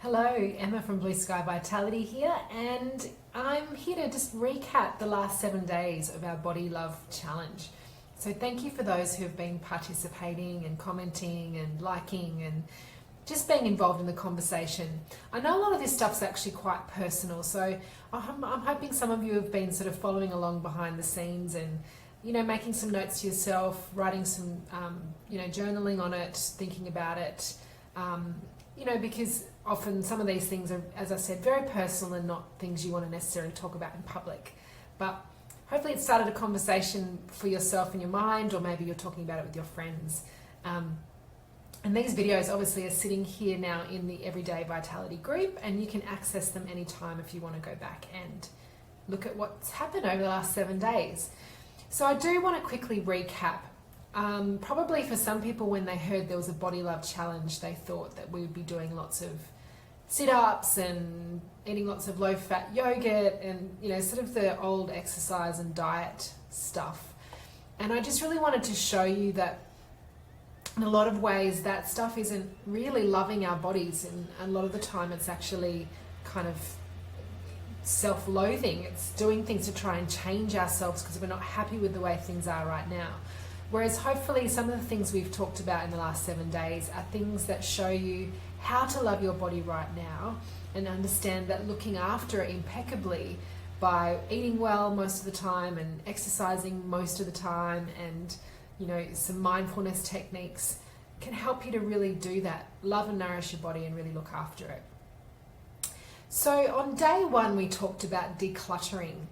Hello, Emma from Blue Sky Vitality here, and I'm here to just recap the last 7 days of our Body Love Challenge. So thank you for those who have been participating and commenting and liking and just being involved in the conversation. I know a lot of this stuff's actually quite personal, so I'm hoping some of you have been sort of following along behind the scenes and making some notes to yourself, writing some journaling on it, thinking about it, because often some of these things are, as I said, very personal and not things you want to necessarily talk about in public. But hopefully it started a conversation for yourself in your mind, or maybe you're talking about it with your friends. And these videos obviously are sitting here now in the Everyday Vitality group, and you can access them anytime if you want to go back and look at what's happened over the last 7 days. So I do want to quickly recap. Probably for some people, when they heard there was a Body Love Challenge, they thought that we would be doing lots of sit-ups and eating lots of low-fat yogurt and sort of the old exercise and diet stuff. And I just really wanted to show you that in a lot of ways that stuff isn't really loving our bodies, and a lot of the time it's actually kind of self-loathing. It's doing things to try and change ourselves because we're not happy with the way things are right now. Whereas hopefully some of the things we've talked about in the last 7 days are things that show you how to love your body right now and understand that looking after it impeccably by eating well most of the time and exercising most of the time and some mindfulness techniques can help you to really do that, love and nourish your body and really look after it. So on day 1 we talked about decluttering.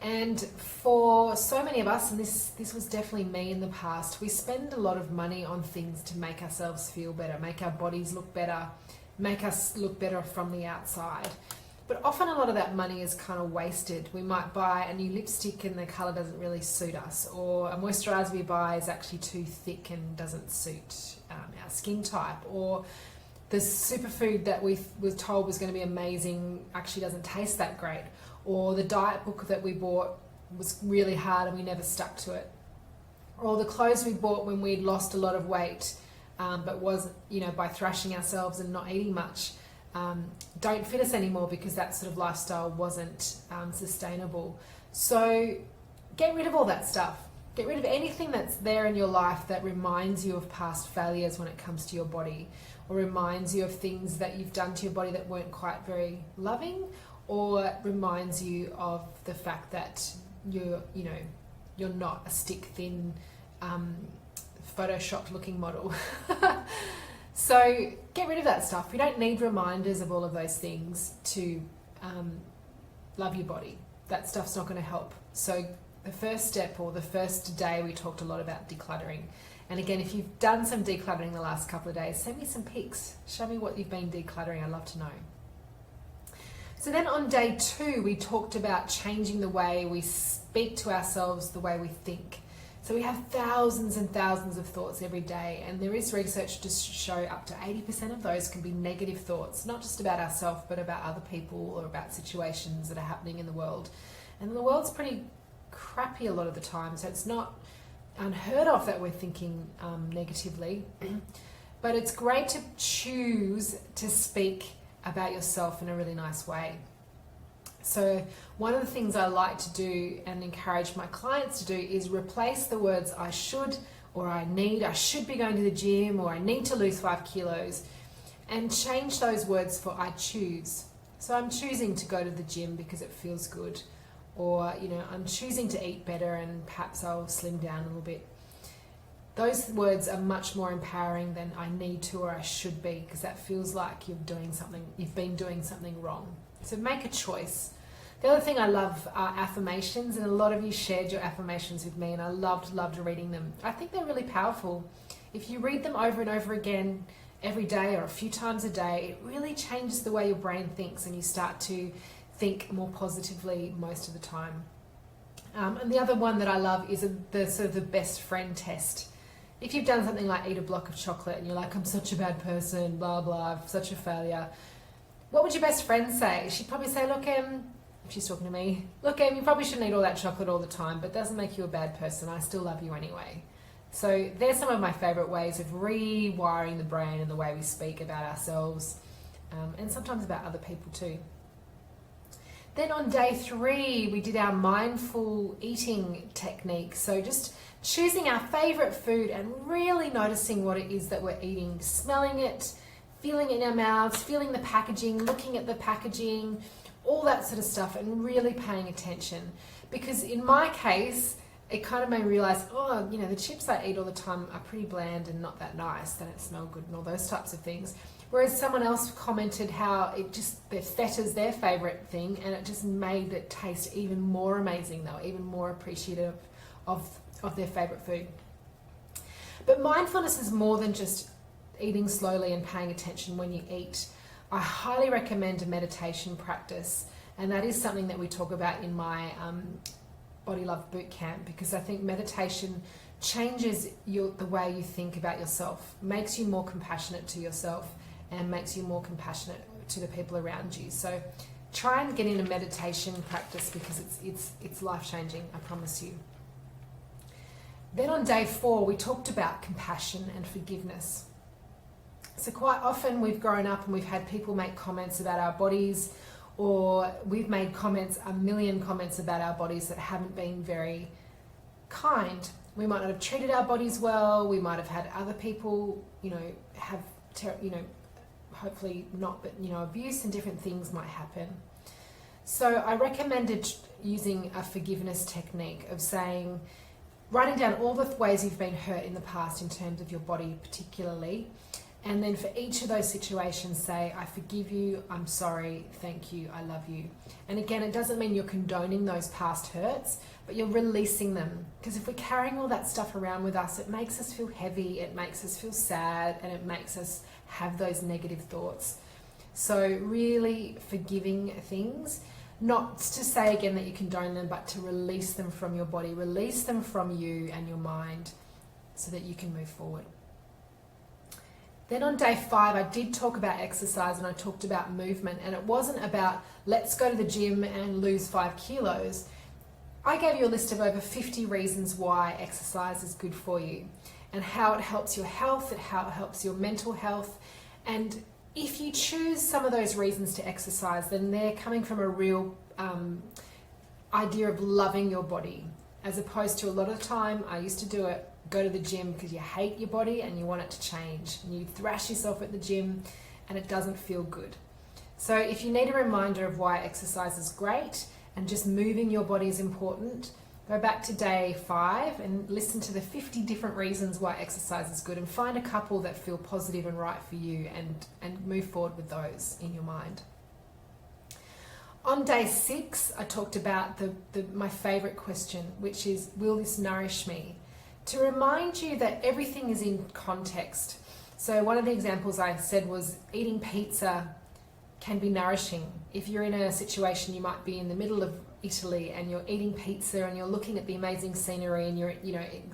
And for so many of us, and this was definitely me in the past, we spend a lot of money on things to make ourselves feel better, make our bodies look better, make us look better from the outside. But often a lot of that money is kind of wasted. We might buy a new lipstick and the colour doesn't really suit us, or a moisturiser we buy is actually too thick and doesn't suit our skin type, or the superfood that we were told was going to be amazing actually doesn't taste that great. Or the diet book that we bought was really hard and we never stuck to it. Or the clothes we bought when we'd lost a lot of weight, but was, by thrashing ourselves and not eating much, don't fit us anymore because that sort of lifestyle wasn't sustainable. So get rid of all that stuff. Get rid of anything that's there in your life that reminds you of past failures when it comes to your body, or reminds you of things that you've done to your body that weren't quite very loving, or reminds you of the fact that you're not a stick thin, photoshopped looking model. So get rid of that stuff. You don't need reminders of all of those things to love your body. That stuff's not going to help. So the first step, or the first day, we talked a lot about decluttering. And again, if you've done some decluttering the last couple of days, send me some pics. Show me what you've been decluttering. I'd love to know. So then on day 2, we talked about changing the way we speak to ourselves, the way we think. So we have thousands and thousands of thoughts every day, and there is research to show up to 80% of those can be negative thoughts, not just about ourselves, but about other people or about situations that are happening in the world. And the world's pretty crappy a lot of the time, so it's not unheard of that we're thinking negatively. But it's great to choose to speak about yourself in a really nice way. So one of the things I like to do and encourage my clients to do is replace the words I should, or I need, I should be going to the gym, or I need to lose 5 kilos, and change those words for I choose. So I'm choosing to go to the gym because it feels good, or I'm choosing to eat better and perhaps I'll slim down a little bit. Those words are much more empowering than I need to or I should be, because that feels like you've been doing something wrong. So make a choice. The other thing I love are affirmations, and a lot of you shared your affirmations with me, and I loved reading them. I think they're really powerful. If you read them over and over again every day or a few times a day, it really changes the way your brain thinks, and you start to think more positively most of the time. And the other one that I love is the sort of the best friend test. If you've done something like eat a block of chocolate and you're like, I'm such a bad person, blah, blah, I'm such a failure, what would your best friend say? She'd probably say, look, if she's talking to me, look, you probably shouldn't eat all that chocolate all the time, but it doesn't make you a bad person. I still love you anyway. So there's some of my favorite ways of rewiring the brain and the way we speak about ourselves. and sometimes about other people too. Then on day 3, we did our mindful eating technique. So just choosing our favorite food and really noticing what it is that we're eating, smelling it, feeling it in our mouths, feeling the packaging, looking at the packaging, all that sort of stuff, and really paying attention. Because in my case, it kind of made me realize, oh, you know, the chips I eat all the time are pretty bland and not that nice, they don't smell good and all those types of things. Whereas someone else commented how it just, their feta's their favorite thing, and it just made it taste even more amazing. They were even more appreciative of their favorite food. But mindfulness is more than just eating slowly and paying attention when you eat. I highly recommend a meditation practice, and that is something that we talk about in my Body Love Bootcamp, because I think meditation changes the way you think about yourself, makes you more compassionate to yourself, and makes you more compassionate to the people around you. So try and get in a meditation practice, because it's life-changing, I promise you. Then on day 4, we talked about compassion and forgiveness. So quite often we've grown up and we've had people make comments about our bodies, or we've made comments, a million comments about our bodies that haven't been very kind. We might not have treated our bodies well. We might have had other people, hopefully not, but, abuse and different things might happen. So I recommended using a forgiveness technique of writing down all the ways you've been hurt in the past in terms of your body particularly, and then for each of those situations say, I forgive you, I'm sorry, thank you, I love you. And again, it doesn't mean you're condoning those past hurts, but you're releasing them. Because if we're carrying all that stuff around with us, it makes us feel heavy, it makes us feel sad, and it makes us have those negative thoughts. So really forgiving things, not to say again that you condone them, but to release them from your body, release them from you and your mind, so that you can move forward. Then on day 5, I did talk about exercise, and I talked about movement, and it wasn't about let's go to the gym and lose 5 kilos. I gave you a list of over 50 reasons why exercise is good for you, and how it helps your health, and how it helps your mental health. And if you choose some of those reasons to exercise, then they're coming from a real idea of loving your body, as opposed to a lot of the time, I used to do it, go to the gym because you hate your body and you want it to change, and you thrash yourself at the gym and it doesn't feel good. So if you need a reminder of why exercise is great and just moving your body is important, go back to day 5 and listen to the 50 different reasons why exercise is good, and find a couple that feel positive and right for you, and move forward with those in your mind. On day 6, I talked about my favorite question, which is, will this nourish me? To remind you that everything is in context. So one of the examples I said was eating pizza can be nourishing. If you're in a situation, you might be in the middle of Italy and you're eating pizza and you're looking at the amazing scenery and you're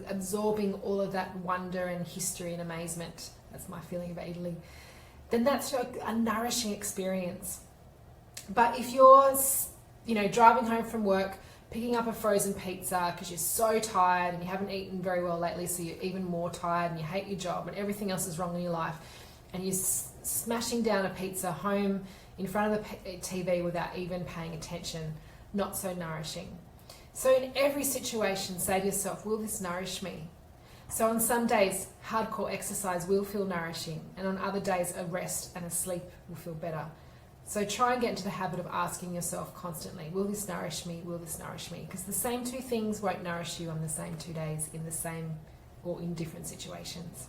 absorbing all of that wonder and history and amazement. That's my feeling about Italy. Then that's a nourishing experience. But if you're driving home from work, picking up a frozen pizza because you're so tired and you haven't eaten very well lately, so you're even more tired and you hate your job and everything else is wrong in your life, and you're smashing down a pizza home in front of the TV without even paying attention, not so nourishing. So in every situation, say to yourself, will this nourish me? So on some days, hardcore exercise will feel nourishing, and on other days, a rest and a sleep will feel better. So try and get into the habit of asking yourself constantly, will this nourish me? Will this nourish me? Because the same 2 things won't nourish you on the same 2 days in the same or in different situations.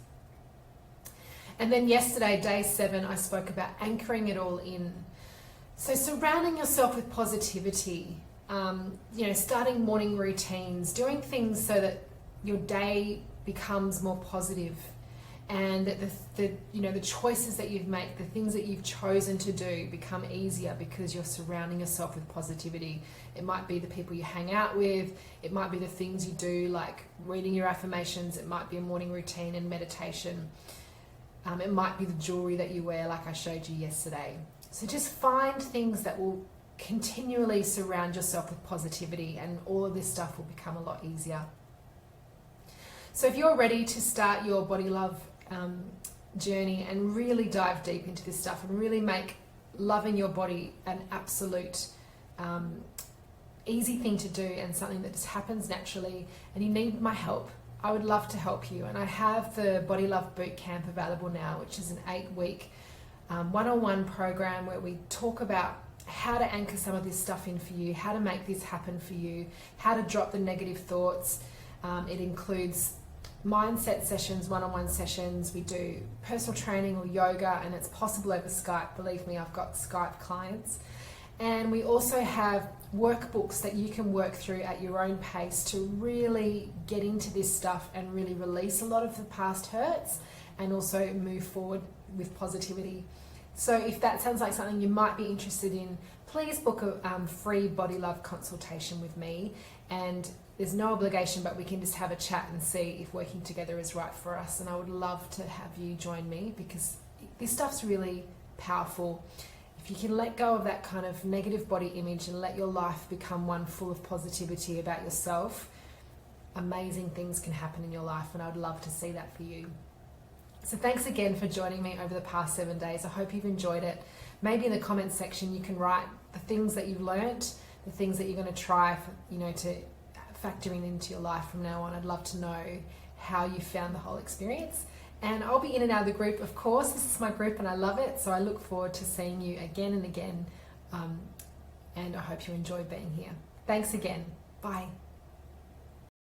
And then yesterday, day 7, I spoke about anchoring it all in. So surrounding yourself with positivity, starting morning routines, doing things so that your day becomes more positive, and that the choices that you've made, the things that you've chosen to do become easier because you're surrounding yourself with positivity. It might be the people you hang out with, it might be the things you do like reading your affirmations, it might be a morning routine and meditation, it might be the jewelry that you wear like I showed you yesterday. So just find things that will continually surround yourself with positivity, and all of this stuff will become a lot easier. So if you're ready to start your Body Love journey and really dive deep into this stuff and really make loving your body an absolute easy thing to do and something that just happens naturally, and you need my help, I would love to help you. And I have the Body Love Bootcamp available now, which is an 8-week one-on-one program where we talk about how to anchor some of this stuff in for you, how to make this happen for you, how to drop the negative thoughts. It includes mindset sessions, one-on-one sessions. We do personal training or yoga, and it's possible over Skype. Believe me, I've got Skype clients. And we also have workbooks that you can work through at your own pace to really get into this stuff and really release a lot of the past hurts and also move forward with positivity. So if that sounds like something you might be interested in, please book a free Body Love consultation with me. And there's no obligation, but we can just have a chat and see if working together is right for us. And I would love to have you join me, because this stuff's really powerful. If you can let go of that kind of negative body image and let your life become one full of positivity about yourself, amazing things can happen in your life, and I would love to see that for you. So thanks again for joining me over the past 7 days. I hope you've enjoyed it. Maybe in the comments section you can write the things that you've learnt, the things that you're going to try for, to factoring into your life from now on. I'd love to know how you found the whole experience. And I'll be in and out of the group, of course. This is my group and I love it. So I look forward to seeing you again and again. And I hope you enjoy being here. Thanks again. Bye.